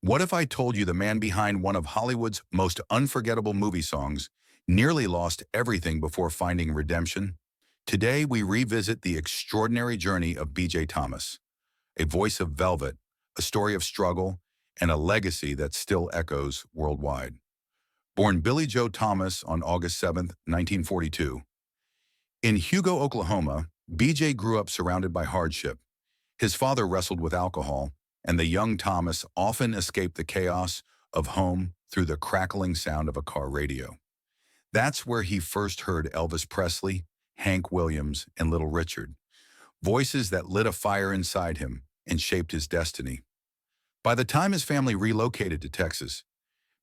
What if I told you the man behind one of Hollywood's most unforgettable movie songs nearly lost everything before finding redemption? Today, we revisit the extraordinary journey of B.J. Thomas, a voice of velvet, a story of struggle, and a legacy that still echoes worldwide. Born Billy Joe Thomas on August 7, 1942, in Hugo, Oklahoma, B.J. grew up surrounded by hardship. His father wrestled with alcohol, and the young Thomas often escaped the chaos of home through the crackling sound of a car radio. That's where he first heard Elvis Presley, Hank Williams, and Little Richard, voices that lit a fire inside him and shaped his destiny. By the time his family relocated to Texas,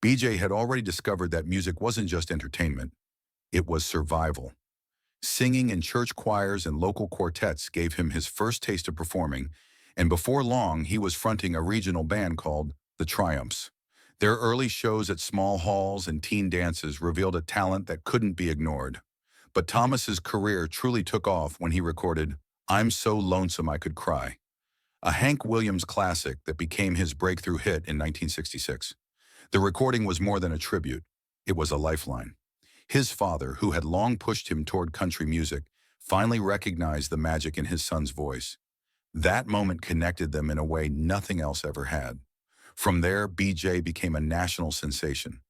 BJ had already discovered that music wasn't just entertainment, it was survival. Singing in church choirs and local quartets gave him his first taste of performing, and before long he was fronting a regional band called the Triumphs. Their early shows at small halls and teen dances revealed a talent that couldn't be ignored. But Thomas's career truly took off when he recorded "I'm So Lonesome I Could Cry," a Hank Williams classic that became his breakthrough hit in 1966. The recording was more than a tribute, it was a lifeline. His father, who had long pushed him toward country music, finally recognized the magic in his son's voice. That moment connected them in a way nothing else ever had. From there, BJ became a national sensation.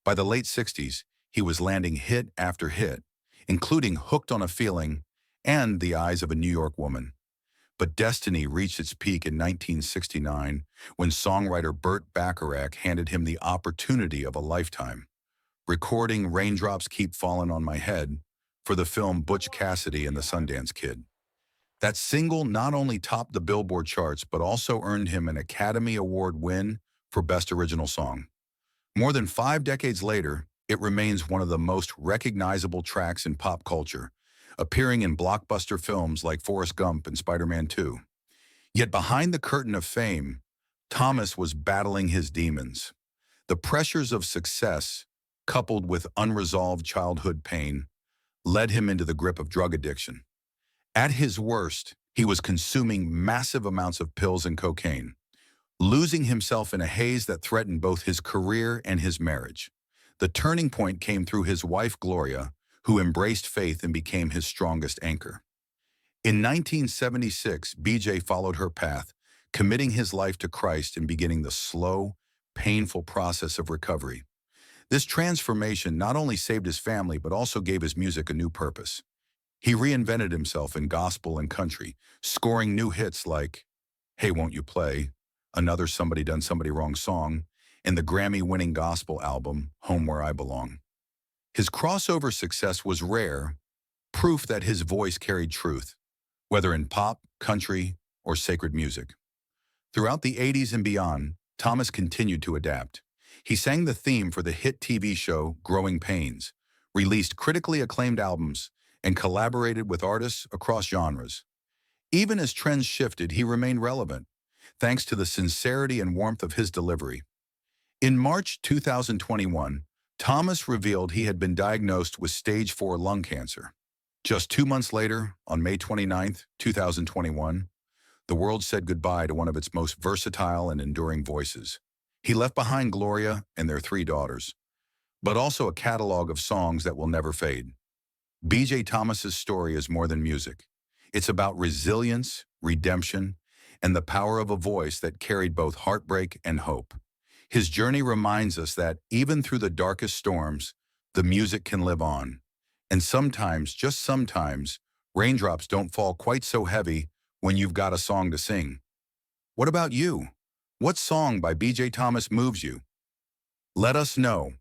By the late 60s, he was landing hit after hit, including "Hooked on a Feeling" and "The Eyes of a New York Woman." But destiny reached its peak in 1969 when songwriter Burt Bacharach handed him the opportunity of a lifetime, recording "Raindrops Keep Fallin' on My Head" for the film Butch Cassidy and the Sundance Kid. That single not only topped the Billboard charts but also earned him an Academy Award win for Best Original Song. More than 5 decades later, it remains one of the most recognizable tracks in pop culture, appearing in blockbuster films like Forrest Gump and Spider-Man 2. Yet behind the curtain of fame, Thomas was battling his demons. The pressures of success, coupled with unresolved childhood pain, led him into the grip of drug addiction. At his worst, he was consuming massive amounts of pills and cocaine, losing himself in a haze that threatened both his career and his marriage. The turning point came through his wife, Gloria, who embraced faith and became his strongest anchor. In 1976, BJ followed her path, committing his life to Christ and beginning the slow, painful process of recovery. This transformation not only saved his family but also gave his music a new purpose. He reinvented himself in gospel and country, scoring new hits like "Hey, Won't You Play," another Somebody Done Somebody Wrong song, and the Grammy-winning gospel album Home Where I Belong. His crossover success was rare, proof that his voice carried truth, whether in pop, country, or sacred music. Throughout the 80s and beyond, Thomas continued to adapt. He sang the theme for the hit TV show Growing Pains, released critically acclaimed albums, and collaborated with artists across genres. Even as trends shifted, he remained relevant, thanks to the sincerity and warmth of his delivery. In March 2021, Thomas revealed he had been diagnosed with stage 4 lung cancer. Just 2 months later, on May 29, 2021, the world said goodbye to one of its most versatile and enduring voices. He left behind Gloria and their 3 daughters, but also a catalog of songs that will never fade. B.J. Thomas's story is more than music. It's about resilience, redemption, and the power of a voice that carried both heartbreak and hope. His journey reminds us that even through the darkest storms, the music can live on. And sometimes, just sometimes, raindrops don't fall quite so heavy when you've got a song to sing. What about you? What song by B.J. Thomas moves you? Let us know.